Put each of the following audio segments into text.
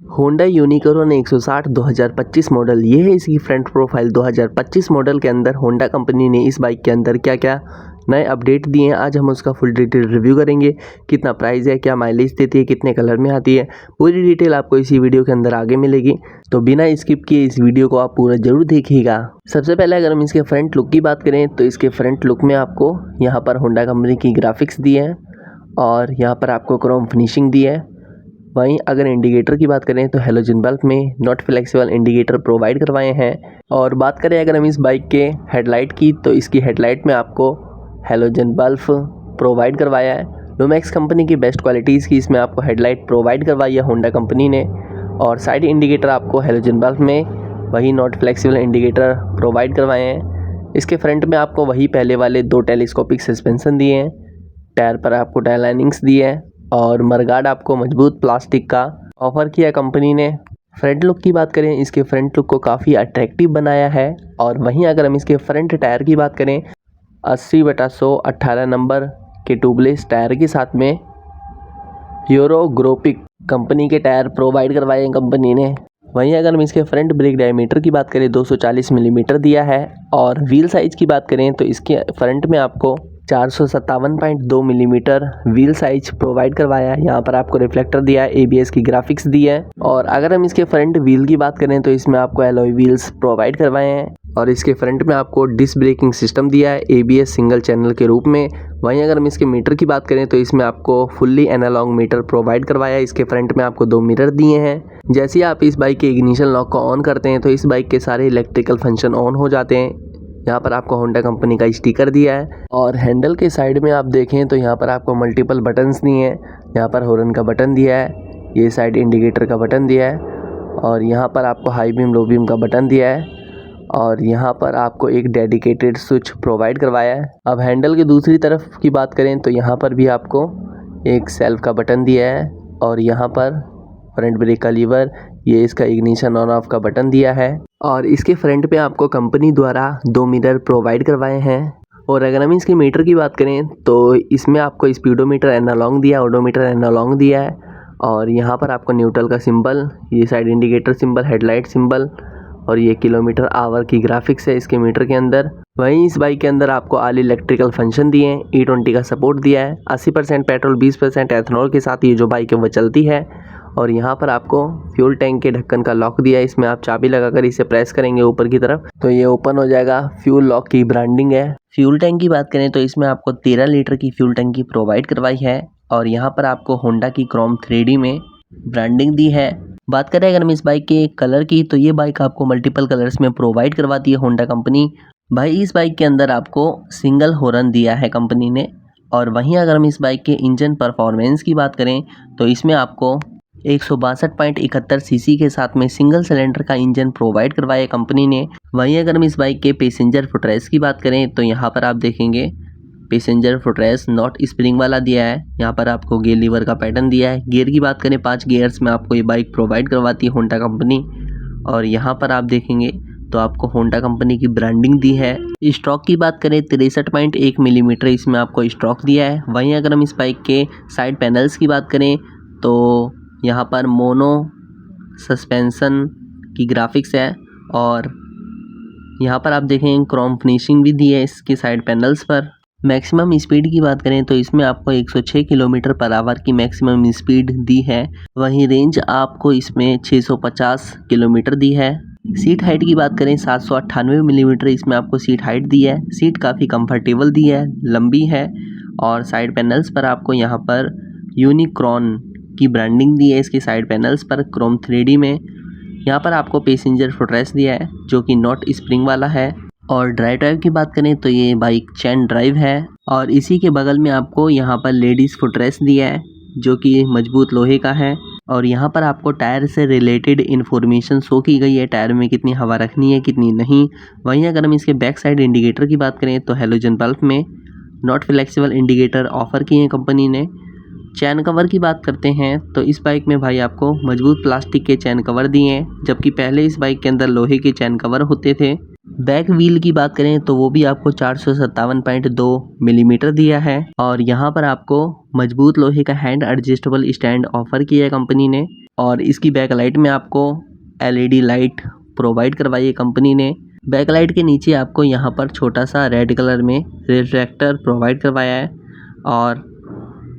Honda unicorn 160 2025 model, ये है इसकी फ्रंट प्रोफाइल। 2025 मॉडल के अंदर होंडा कंपनी ने इस बाइक के अंदर क्या क्या नए अपडेट दिए हैं, आज हम उसका फुल डिटेल रिव्यू करेंगे। कितना प्राइस है, क्या माइलेज देती है, कितने कलर में आती है, पूरी डिटेल आपको इसी वीडियो के अंदर आगे मिलेगी। तो बिना स्किप किए इस वीडियो को आप पूरा जरूर देखिएगा। सबसे पहले अगर हम इसके फ्रंट लुक की बात करें तो इसके फ्रंट लुक में आपको यहाँ पर होंडा कंपनी की ग्राफिक्स दी है और यहाँ पर आपको क्रोम फिनिशिंग दी है। वहीं अगर इंडिकेटर की बात करें तो हेलोजन बल्ब में नॉट फ्लेक्सिबल इंडिकेटर प्रोवाइड करवाए हैं। और बात करें अगर हम इस बाइक के हेडलाइट की तो इसकी हेडलाइट में आपको हेलोजन बल्ब प्रोवाइड करवाया है। लुमेक्स कंपनी की बेस्ट क्वालिटीज़ की इसमें आपको हेडलाइट प्रोवाइड करवाई है होंडा कंपनी ने। और साइड इंडिकेटर आपको हेलोजन बल्ब में वही नॉट फ्लेक्सिबल इंडिकेटर प्रोवाइड करवाए हैं। इसके फ्रंट में आपको वही पहले वाले 2 टेलीस्कोपिक सस्पेंशन दिए हैं। टायर पर आपको टायर लाइनिंग्स दी है और मरगार्ड आपको मजबूत प्लास्टिक का ऑफर किया कंपनी ने। फ्रंट लुक की बात करें, इसके फ्रंट लुक को काफ़ी अट्रैक्टिव बनाया है। और वहीं अगर हम इसके फ्रंट टायर की बात करें 80/100 18 नंबर के ट्यूबलेस टायर के साथ में यूरोग्रोपिक कंपनी के टायर प्रोवाइड करवाए हैं कंपनी ने। वहीं अगर हम इसके फ्रंट ब्रेक डायमीटर की बात करें 240 मिलीमीटर दिया है। और व्हील साइज़ की बात करें तो इसके फ्रंट में आपको 457.2 मिलीमीटर व्हील साइज प्रोवाइड करवाया है। यहाँ पर आपको रिफ्लेक्टर दिया है, ABS की ग्राफिक्स दी है। और अगर हम इसके फ्रंट व्हील की बात करें तो इसमें आपको एलॉय व्हील्स प्रोवाइड करवाए हैं। और इसके फ्रंट में आपको डिस्क ब्रेकिंग सिस्टम दिया है ABS सिंगल चैनल के रूप में। वहीं अगर हम इसके मीटर की बात करें तो इसमें आपको फुल्ली एनालॉग मीटर प्रोवाइड करवाया है। इसके फ्रंट में आपको 2 मिरर दिए हैं। जैसे ही आप इस बाइक के इग्निशन लॉक को ऑन करते हैं तो इस बाइक के सारे इलेक्ट्रिकल फंक्शन ऑन हो जाते हैं। यहाँ पर आपको होंडा कंपनी का स्टिकर दिया है। और हैंडल के साइड में आप देखें तो यहाँ पर आपको मल्टीपल बटन्स दिए हैं। यहाँ पर हॉर्न का बटन दिया है, ये साइड इंडिकेटर का बटन दिया है और यहाँ पर आपको हाई बीम लो बीम का बटन दिया है। और यहाँ पर आपको एक डेडिकेटेड स्विच प्रोवाइड करवाया है। अब हैंडल की दूसरी तरफ की बात करें तो यहाँ पर भी आपको एक सेल्फ का बटन दिया है और यहाँ पर फ्रंट ब्रेक का लीवर, ये इसका इग्निशन ऑन ऑफ का बटन दिया है। और इसके फ्रंट पे आपको कंपनी द्वारा 2 मिरर प्रोवाइड करवाए हैं। और अगर हम इसके मीटर की बात करें तो इसमें आपको स्पीडोमीटर एनालॉग दिया है, ओडोमीटर एनालॉग दिया है। और यहाँ पर आपको न्यूट्रल का सिंबल, ये side indicator symbol, headlight symbol और ये किलोमीटर आवर की ग्राफिक्स है इसके मीटर के अंदर। वहीं इस बाइक के अंदर आपको ऑल इलेक्ट्रिकल फंक्शन दिए हैं, E20 का सपोर्ट दिया है। 80% पेट्रोल 20% एथनॉल के साथ ये जो बाइक है वो चलती है। और यहाँ पर आपको फ्यूल टैंक के ढक्कन का लॉक दिया है। इसमें आप चाबी लगाकर इसे प्रेस करेंगे ऊपर की तरफ तो ये ओपन हो जाएगा। फ्यूल लॉक की ब्रांडिंग है। फ्यूल टैंक की बात करें तो इसमें आपको 13 लीटर की फ्यूल टैंकी प्रोवाइड करवाई है। और यहाँ पर आपको होंडा की क्रोम 3D में ब्रांडिंग दी है। बात करें अगर हम इस बाइक के कलर की तो ये बाइक आपको मल्टीपल कलर्स में प्रोवाइड करवाती है होंडा कंपनी। भाई इस बाइक के अंदर आपको सिंगल हॉर्न दिया है कंपनी ने। और वहीं अगर हम इस बाइक के इंजन परफॉर्मेंस की बात करें तो इसमें आपको 162.71 सीसी के साथ में सिंगल सिलेंडर का इंजन प्रोवाइड करवाया कंपनी ने। वहीं अगर हम इस बाइक के पैसेंजर फुटरेस्ट की बात करें तो यहाँ पर आप देखेंगे पैसेंजर फुटरेस्ट नॉट स्प्रिंग वाला दिया है। यहाँ पर आपको गियर लीवर का पैटर्न दिया है। गियर की बात करें 5 गियर्स में आपको ये बाइक प्रोवाइड करवाती है होंडा कंपनी। और यहाँ पर आप देखेंगे तो आपको होंडा कंपनी की ब्रांडिंग दी है। स्ट्रोक की बात करें 63.1 मिलीमीटर इसमें आपको स्ट्रोक दिया है। वहीं अगर हम इस बाइक के साइड पैनल्स की बात करें तो यहाँ पर मोनो सस्पेंशन की ग्राफिक्स है। और यहाँ पर आप देखें क्रोम फिनिशिंग भी दी है इसके साइड पैनल्स पर। मैक्सिमम स्पीड की बात करें तो इसमें आपको 106 किलोमीटर पर आवर की मैक्सिमम स्पीड दी है। वहीं रेंज आपको इसमें 650 किलोमीटर दी है। सीट हाइट की बात करें 798 मिलीमीटर इसमें आपको सीट हाइट दी है। सीट काफ़ी कंफर्टेबल दी है, लंबी है। और साइड पैनल्स पर आपको यहाँ पर यूनिक्रॉन की ब्रांडिंग दी है इसके साइड पैनल्स पर क्रोम 3D में। यहाँ पर आपको पैसेंजर फुटरेस्ट दिया है जो कि नॉट स्प्रिंग वाला है। और ड्राइव की बात करें तो ये बाइक चैन ड्राइव है। और इसी के बगल में आपको यहाँ पर लेडीज़ फुटरेस्ट दिया है जो कि मजबूत लोहे का है। और यहाँ पर आपको टायर से रिलेटेड इन्फॉर्मेशन शो की गई है, टायर में कितनी हवा रखनी है कितनी नहीं। वहीं अगर हम इसके बैक साइड इंडिकेटर की बात करें तो हेलोजन बल्ब में नॉट फ्लेक्सिबल इंडिकेटर ऑफर किए हैं कंपनी ने। चैन कवर की बात करते हैं तो इस बाइक में भाई आपको मजबूत प्लास्टिक के चैन कवर दिए हैं, जबकि पहले इस बाइक के अंदर लोहे के चैन कवर होते थे। बैक व्हील की बात करें तो वो भी आपको 457.2 मिलीमीटर दिया है और यहाँ पर आपको मजबूत लोहे का हैंड एडजस्टेबल स्टैंड ऑफर किया है कंपनी ने। और इसकी बैक लाइट में आपको LED लाइट प्रोवाइड करवाई है कंपनी ने। बैक लाइट के नीचे आपको यहाँ पर छोटा सा रेड कलर में रिफ्लेक्टर प्रोवाइड करवाया है और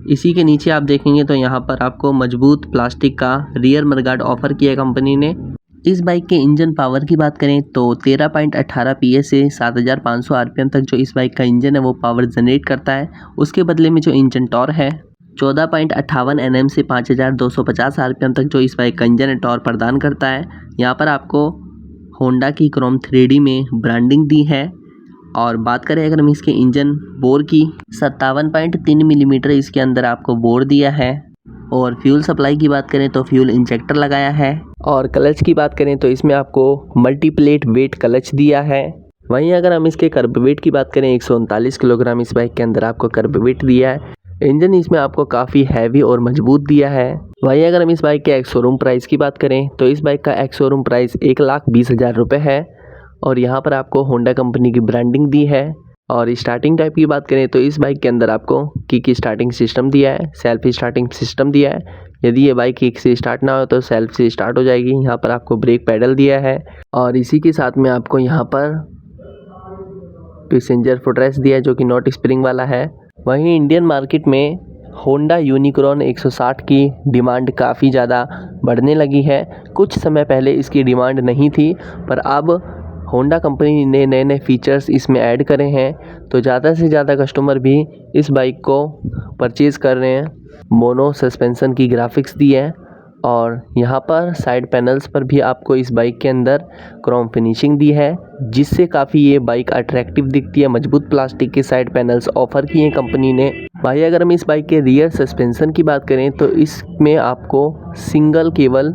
इसी के नीचे आप देखेंगे तो यहाँ पर आपको मजबूत प्लास्टिक का रियर मडगार्ड ऑफर किया है कंपनी ने। इस बाइक के इंजन पावर की बात करें तो 13.18 PS से 7500 RPM तक जो इस बाइक का इंजन है वो पावर जनरेट करता है। उसके बदले में जो इंजन टॉर्क है 14.58 Nm से 5250 RPM तक जो इस बाइक का इंजन है टॉर्क प्रदान करता है। यहाँ पर आपको होंडा की क्रोम 3D में ब्रांडिंग दी है। और बात करें अगर हम इसके इंजन बोर की 57.3 मिलीमीटर इसके अंदर आपको बोर दिया है। और फ्यूल सप्लाई की बात करें तो फ्यूल इंजेक्टर लगाया है। और क्लच की बात करें तो इसमें आपको मल्टीप्लेट वेट क्लच दिया है। वहीं अगर हम इसके कर्ब वेट की बात करें 139 किलोग्राम इस बाइक के अंदर आपको कर्ब वेट दिया है। इंजन इसमें आपको काफ़ी हैवी और मजबूत दिया है। वहीं अगर हम इस बाइक के एक्स शोरूम प्राइस की बात करें तो इस बाइक का एक्स शोरूम प्राइस 1,20,000 रुपये है। और यहाँ पर आपको होंडा कंपनी की ब्रांडिंग दी है। और स्टार्टिंग टाइप की बात करें तो इस बाइक के अंदर आपको किक स्टार्टिंग सिस्टम दिया है, सेल्फ स्टार्टिंग सिस्टम दिया है। यदि ये बाइक किक से स्टार्ट ना हो तो सेल्फ से स्टार्ट हो जाएगी। यहाँ पर आपको ब्रेक पैडल दिया है और इसी के साथ में आपको यहाँ पर पैसेंजर फुटरेस्ट दिया है जो कि नॉट स्प्रिंग वाला है। वहीं इंडियन मार्केट में होंडा यूनिक्रॉन 160 की डिमांड काफ़ी ज़्यादा बढ़ने लगी है। कुछ समय पहले इसकी डिमांड नहीं थी पर अब होंडा कंपनी ने नए नए फीचर्स इसमें ऐड करे हैं तो ज़्यादा से ज़्यादा कस्टमर भी इस बाइक को परचेज़ कर रहे हैं। मोनो सस्पेंशन की ग्राफिक्स दी है और यहाँ पर साइड पैनल्स पर भी आपको इस बाइक के अंदर क्रोम फिनिशिंग दी है जिससे काफ़ी ये बाइक अट्रैक्टिव दिखती है। मजबूत प्लास्टिक के साइड पैनल्स ऑफर किए हैं कंपनी ने। भाई अगर हम इस बाइक के रियर सस्पेंशन की बात करें तो इसमें आपको सिंगल केवल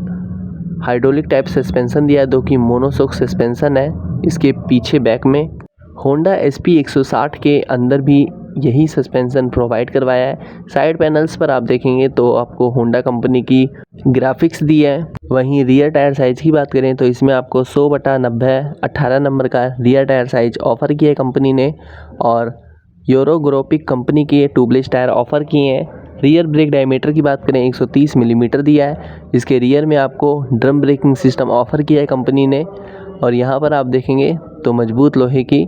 हाइड्रोलिक टाइप सस्पेंशन दिया है जो कि मोनोशॉक सस्पेंशन है। इसके पीछे बैक में होंडा SP 160 के अंदर भी यही सस्पेंशन प्रोवाइड करवाया है। साइड पैनल्स पर आप देखेंगे तो आपको होंडा कंपनी की ग्राफिक्स दी है। वहीं रियर टायर साइज़ की बात करें तो इसमें आपको 100/90 18 नंबर का रियर टायर साइज ऑफ़र किया है कंपनी ने। और यूरोग्रोपिक कंपनी के ट्यूबलेस टायर ऑफ़र किए हैं। रियर ब्रेक डायमीटर की बात करें 130 मिलीमीटर दिया है। इसके रियर में आपको ड्रम ब्रेकिंग सिस्टम ऑफ़र किया है कंपनी ने। और यहाँ पर आप देखेंगे तो मजबूत लोहे की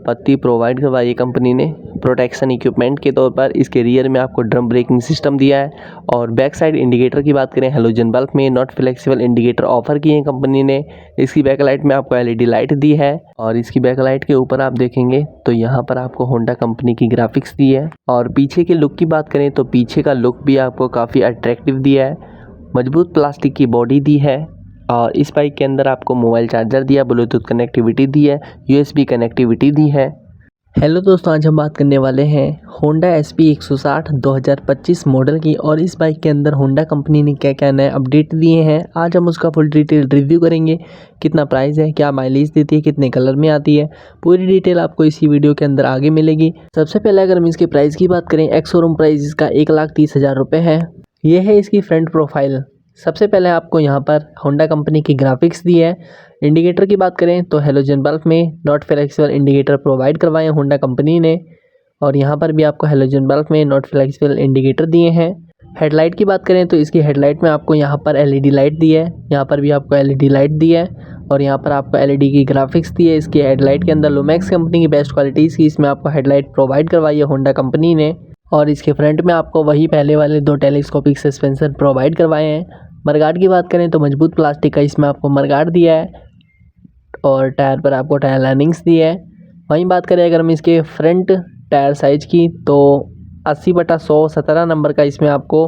पत्ती प्रोवाइड करवाई है कंपनी ने प्रोटेक्शन इक्विपमेंट के तौर पर। इसके रियर में आपको ड्रम ब्रेकिंग सिस्टम दिया है। और बैक साइड इंडिकेटर की बात करें हेलोजन बल्ब में नॉट फ्लेक्सिबल इंडिकेटर ऑफर किए हैं कंपनी ने। इसकी बैक लाइट में आपको LED लाइट दी है और इसकी बैक लाइट के ऊपर आप देखेंगे तो यहाँ पर आपको होंडा कंपनी की ग्राफिक्स दी है। और पीछे के लुक की बात करें तो पीछे का लुक भी आपको काफ़ी अट्रैक्टिव दिया है। मजबूत प्लास्टिक की बॉडी दी है और इस बाइक के अंदर आपको मोबाइल चार्जर दिया, ब्लूटूथ कनेक्टिविटी दी है, USB कनेक्टिविटी दी है। हेलो दोस्तों, आज हम बात करने वाले हैं होंडा SP 160 2025 मॉडल की। और इस बाइक के अंदर होंडा कंपनी ने क्या क्या नए अपडेट दिए हैं आज हम उसका फुल डिटेल रिव्यू करेंगे। कितना प्राइस है, क्या माइलेज देती है, कितने कलर में आती है, पूरी डिटेल आपको इसी वीडियो के अंदर आगे मिलेगी। सबसे पहले अगर हम इसके प्राइस की बात करें, एक्स शोरूम प्राइस इसका 1,30,000 रुपये है। ये है इसकी फ्रंट प्रोफाइल। सबसे पहले आपको यहाँ पर होंडा कंपनी की ग्राफिक्स दी है। इंडिकेटर की बात करें तो हेलोजन बल्ब में नॉट फ्लेक्सिबल इंडिकेटर प्रोवाइड करवाए हैं होंडा कंपनी ने। और यहाँ पर भी आपको हेलोजन बल्ब में नॉट फ्लेक्सिबल इंडिकेटर दिए हैं। हेडलाइट की बात करें तो इसकी हेडलाइट में आपको यहाँ पर LED लाइट दी है, यहाँ पर भी आपको LED लाइट दी है और यहाँ पर आपको LED की ग्राफिक्स दी है। इसकी हेडलाइट के अंदर लुमैक्स कंपनी की बेस्ट क्वालिटीज़ की इसमें आपको हेडलाइट प्रोवाइड करवाई है होंडा कंपनी ने। और इसके फ्रंट में आपको वही पहले वाले 2 टेलीस्कोपिक सस्पेंशन प्रोवाइड करवाए हैं। मडगार्ड की बात करें तो मजबूत प्लास्टिक का इसमें आपको मडगार्ड दिया है और टायर पर आपको टायर लाइनिंग्स दी है। वहीं बात करें अगर हम इसके फ्रंट टायर साइज़ की तो 80/100 17 नंबर का इसमें आपको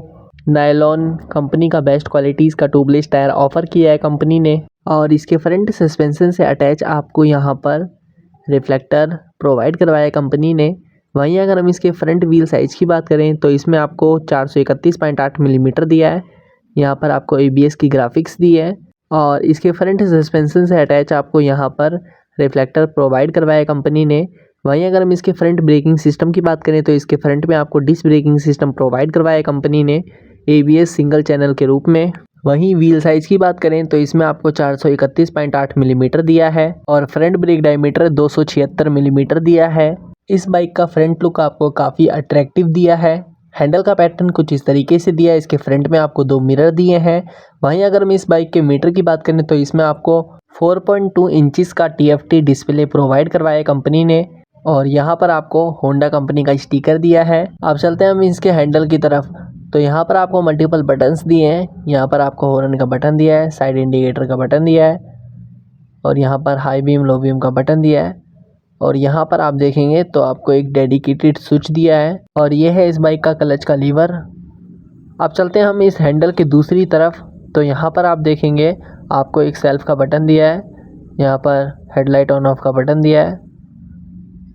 नायलॉन कंपनी का बेस्ट क्वालिटीज़ का ट्यूबलेस टायर ऑफ़र किया है कंपनी ने। और इसके फ्रंट सस्पेंशन से अटैच आपको यहाँ पर रिफ्लेक्टर प्रोवाइड करवाया है कंपनी ने। वहीं अगर हम इसके फ्रंट व्हील साइज़ की बात करें तो इसमें आपको 431.8 मिलीमीटर दिया है। यहाँ पर आपको ABS की ग्राफिक्स दी है और इसके फ्रंट सस्पेंशन से अटैच आपको यहाँ पर रिफ्लेक्टर प्रोवाइड करवाया कंपनी ने। वहीं अगर हम इसके फ्रंट ब्रेकिंग सिस्टम की बात करें तो इसके फ्रंट में आपको डिस्क ब्रेकिंग सिस्टम प्रोवाइड करवाया कंपनी ने ABS सिंगल चैनल के रूप में। वहीं व्हील साइज की बात करें तो इसमें आपको 431.8 मिलीमीटर दिया है और फ्रंट ब्रेक डायमीटर 276 मिलीमीटर दिया है। इस बाइक का फ्रंट लुक आपको काफ़ी अट्रैक्टिव दिया है। हैंडल का पैटर्न कुछ इस तरीके से दिया है। इसके फ्रंट में आपको 2 मिरर दिए हैं। वहीं अगर हम इस बाइक के मीटर की बात करें तो इसमें आपको 4.2 इंचेस का TFT डिस्प्ले प्रोवाइड करवाया है कंपनी ने और यहाँ पर आपको होंडा कंपनी का स्टिकर दिया है। अब चलते हैं हम इसके हैंडल की तरफ। तो यहाँ पर आपको मल्टीपल बटन्स दिए हैं। यहाँ पर आपको हॉर्न का बटन दिया है, साइड इंडिकेटर का बटन दिया है और यहाँ पर हाई बीम लो बीम का बटन दिया है और यहाँ पर आप देखेंगे तो आपको एक डेडिकेटेड स्विच दिया है और ये है इस बाइक का क्लच का लीवर। अब चलते हैं हम इस हैंडल के दूसरी तरफ। तो यहाँ पर आप देखेंगे आपको एक सेल्फ का बटन दिया है, यहाँ पर हेडलाइट ऑन ऑफ का बटन दिया है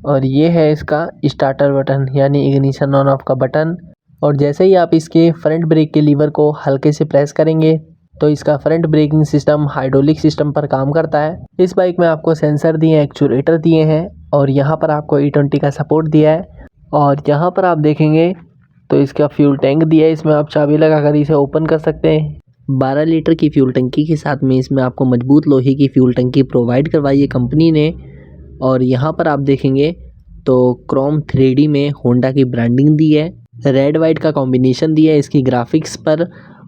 और ये है इसका स्टार्टर बटन यानी इग्निशन ऑन ऑफ का बटन। और जैसे ही आप इसके फ्रंट ब्रेक के लीवर को हल्के से प्रेस करेंगे तो इसका front braking system hydraulic system पर काम करता है। इस बाइक में आपको सेंसर दिए हैं, एक्चुएटर दिए हैं और यहाँ पर आपको E20 का सपोर्ट दिया है और यहाँ पर आप देखेंगे तो इसका फ्यूल टैंक दिया है। इसमें आप चाबी लगाकर इसे ओपन कर सकते हैं। 12 लीटर की फ्यूल टंकी के साथ में इसमें आपको मजबूत लोहे की फ्यूल टंकी प्रोवाइड करवाई है कंपनी ने। और यहाँ पर आप देखेंगे तो क्रोम 3D में होंडा की ब्रांडिंग दी है, रेड वाइट का कॉम्बिनेशन दिया है इसकी ग्राफिक्स पर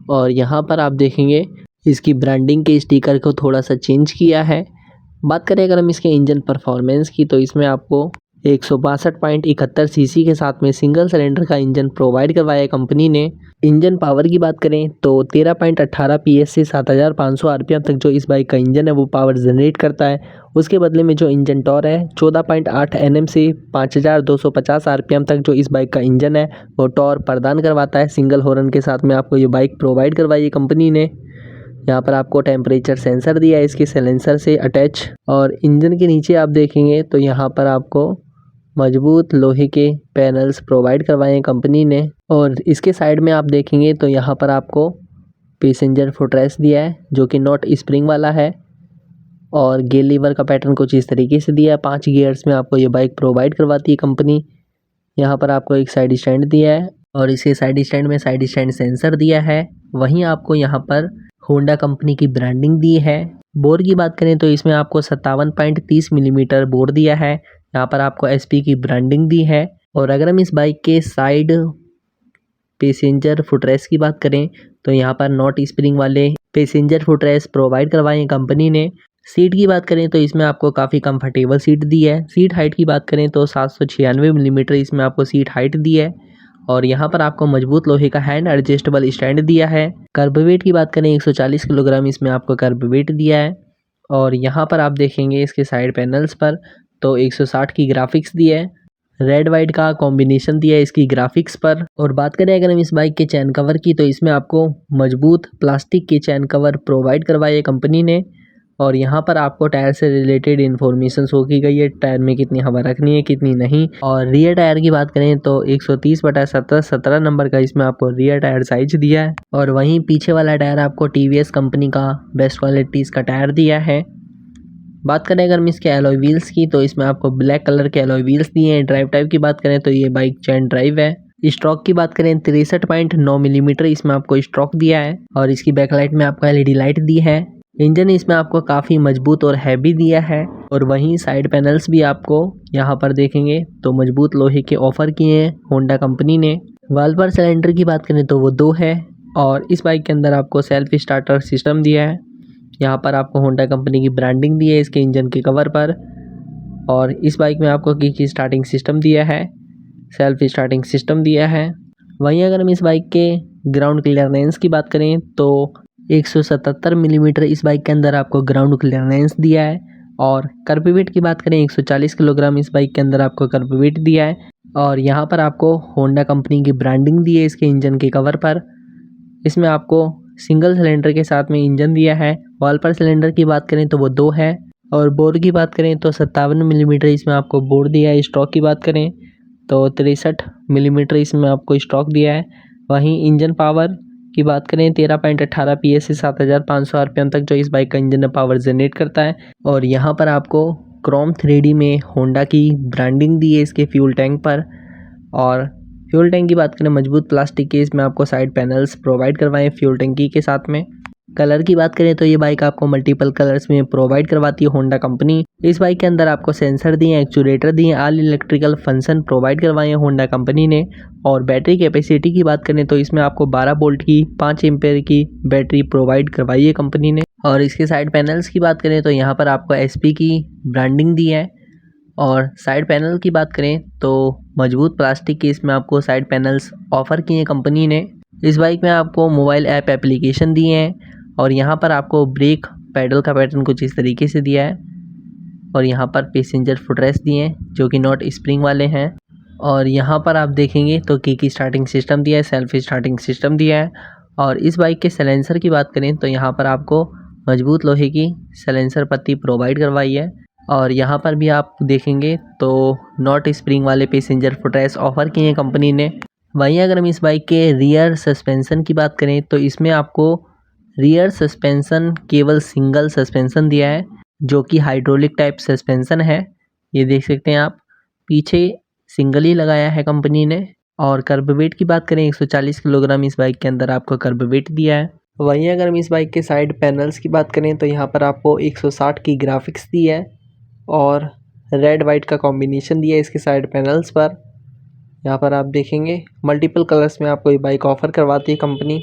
और यहाँ पर आप देखेंगे इसकी ब्रांडिंग के स्टिकर को थोड़ा सा चेंज किया है। बात करें अगर हम इसके इंजन परफॉर्मेंस की तो इसमें आपको 162.71 सीसी के साथ में सिंगल सिलेंडर का इंजन प्रोवाइड करवाया है कंपनी ने। इंजन पावर की बात करें तो 13.18 PS से 7500 RPM तक जो इस बाइक का इंजन है वो पावर जनरेट करता है। उसके बदले में जो इंजन टॉर्क है 14.8 Nm से 5250 RPM तक जो इस बाइक का इंजन है वो टॉर्क प्रदान करवाता है। सिंगल हॉर्न के साथ में आपको ये बाइक प्रोवाइड करवाई है कंपनी ने। यहाँ पर आपको टेम्परेचर सेंसर दिया है इसके साइलेंसर से अटैच और इंजन के नीचे आप देखेंगे तो यहाँ पर आपको मजबूत लोहे के पैनल्स प्रोवाइड करवाए हैं कंपनी ने। और इसके साइड में आप देखेंगे तो यहाँ पर आपको पैसेंजर फुटरेस्ट दिया है जो कि नॉट स्प्रिंग वाला है और गेयर लीवर का पैटर्न कुछ इस तरीके से दिया है। 5 गियर्स में आपको ये बाइक प्रोवाइड करवाती है कंपनी। यहाँ पर आपको एक साइड स्टैंड दिया है और इसके साइड स्टैंड में साइड स्टैंड सेंसर दिया है। वहीं आपको यहाँ पर होंडा कंपनी की ब्रांडिंग दी है। बोर की बात करें तो इसमें आपको 57.30 मिलीमीटर बोर दिया है। यहाँ पर आपको SP की ब्रांडिंग दी है। और अगर हम इस बाइक के साइड पैसेंजर फुटरेस्ट की बात करें तो यहाँ पर नॉट स्प्रिंग वाले पैसेंजर फुटरेस्ट प्रोवाइड करवाए हैं कंपनी ने। सीट की बात करें तो इसमें आपको काफ़ी कंफर्टेबल सीट दी है। सीट हाइट की बात करें तो 796 मिलीमीटर इसमें आपको सीट हाइट दी है और यहाँ पर आपको मजबूत लोहे का हैंड एडजस्टेबल स्टैंड दिया है। कर्ब वेट की बात करें 140 किलोग्राम इसमें आपको कर्ब वेट दिया है। और यहाँ पर आप देखेंगे इसके साइड पैनल्स पर तो 160 की ग्राफिक्स दी है, रेड वाइट का कॉम्बिनेशन दिया है इसकी ग्राफिक्स पर। और बात करें अगर हम इस बाइक के चैन कवर की तो इसमें आपको मजबूत प्लास्टिक के चैन कवर प्रोवाइड करवाए कंपनी ने। और यहाँ पर आपको टायर से रिलेटेड इन्फॉर्मेशन शो की गई है, टायर में कितनी हवा रखनी है कितनी नहीं। और रियर टायर की बात करें तो 130/17 नंबर का इसमें आपको रियर टायर साइज दिया है। और वहीं पीछे वाला टायर आपको TVS कंपनी का बेस्ट क्वालिटीज़ का टायर दिया है। बात करें अगर हम इसके एलॉय व्हील्स की तो इसमें आपको ब्लैक कलर के एलॉय व्हील्स दिए हैं। ड्राइव टाइप की बात करें तो ये बाइक चैन ड्राइव है। स्ट्रोक की बात करें 63.9 मिलीमीटर इसमें आपको स्ट्रोक दिया है और इसकी बैकलाइट में आपको LED लाइट दी है। इंजन इसमें आपको काफ़ी मजबूत और हैवी दिया है। और वहीं साइड पैनल्स भी आपको यहाँ पर देखेंगे तो मजबूत लोहे के ऑफर किए हैं होंडा कंपनी ने। वाल्व पर सिलेंडर की बात करें तो वो 2 है और इस बाइक के अंदर आपको सेल्फ स्टार्टर सिस्टम दिया है। यहाँ पर आपको होंडा कंपनी की ब्रांडिंग दी है इसके इंजन के कवर पर। और इस बाइक में आपको किक स्टार्टिंग सिस्टम दिया है, सेल्फ स्टार्टिंग सिस्टम दिया है। वहीं अगर हम इस बाइक के ग्राउंड क्लियरेंस की बात करें तो 177 मिलीमीटर इस बाइक के अंदर आपको ग्राउंड क्लियरेंस दिया है। और कर्ब वेट की बात करें 140 किलोग्राम इस बाइक के अंदर आपको कर्ब वेट दिया है। और यहाँ पर आपको होंडा कंपनी की ब्रांडिंग दी है इसके इंजन के कवर पर। इसमें आपको सिंगल सिलेंडर के साथ में इंजन दिया है। वॉल पर सिलेंडर की बात करें तो वो 2 है। और बोर की बात करें तो 57 मिलीमीटर इसमें आपको बोर दिया है। स्ट्रोक की बात करें तो 63 मिलीमीटर इसमें आपको स्ट्रोक दिया है। वहीं इंजन पावर की बात करें 13.18 PS से 7500 RPM तक जो इस बाइक का इंजन पावर जनरेट करता है। और यहाँ पर आपको क्रोम 3D में होंडा की ब्रांडिंग दी है इसके फ्यूल टैंक पर। और फ्यूल टैंक की बात करें मजबूत प्लास्टिक के इसमें आपको साइड पैनल्स प्रोवाइड करवाए फ्यूल टैंकी के साथ में। कलर की बात करें तो ये बाइक आपको मल्टीपल कलर्स में प्रोवाइड करवाती है होंडा कंपनी। इस बाइक के अंदर आपको सेंसर दिए, एक्चुएटर दिए, ऑल इलेक्ट्रिकल फंक्शन प्रोवाइड करवाए हैं होंडा कंपनी ने। और बैटरी कैपेसिटी की बात करें तो इसमें आपको 12 वोल्ट की 5 एम्पेयर की बैटरी प्रोवाइड करवाई है कंपनी ने। और इसके साइड पैनल्स की बात करें तो यहाँ पर आपको एसपी की ब्रांडिंग दी है। और साइड पैनल की बात करें तो मजबूत प्लास्टिक के इसमें आपको साइड पैनल्स ऑफर किए हैं कंपनी ने। इस बाइक में आपको मोबाइल ऐप एप्लीकेशन दिए हैं। और यहाँ पर आपको ब्रेक पैडल का पैटर्न कुछ इस तरीके से दिया है। और यहाँ पर पैसेंजर फुटरेस्ट दिए हैं जो कि नॉट स्प्रिंग वाले हैं। और यहाँ पर आप देखेंगे तो की स्टार्टिंग सिस्टम दिया है, सेल्फ स्टार्टिंग सिस्टम दिया है। और इस बाइक के साइलेंसर की बात करें तो यहाँ पर आपको मजबूत लोहे की साइलेंसर पत्ती प्रोवाइड करवाई है। और यहाँ पर भी आप देखेंगे तो नॉट स्प्रिंग वाले पैसेंजर फुटरेस्ट ऑफर किए हैं कंपनी ने। वहीं अगर हम इस बाइक के रियर सस्पेंशन की बात करें तो इसमें आपको रियर सस्पेंशन केवल सिंगल सस्पेंशन दिया है जो कि हाइड्रोलिक टाइप सस्पेंशन है। ये देख सकते हैं आप, पीछे सिंगल ही लगाया है कंपनी ने। और कर्ब वेट की बात करें 140 किलोग्राम इस बाइक के अंदर आपको कर्ब वेट दिया है। वहीं अगर हम इस बाइक के साइड पैनल्स की बात करें तो यहाँ पर आपको 160 की ग्राफिक्स दी है और रेड वाइट का कॉम्बिनेशन दिया है इसके साइड पैनल्स पर। यहाँ पर आप देखेंगे मल्टीपल कलर्स में आपको ये बाइक ऑफर करवाती है कंपनी।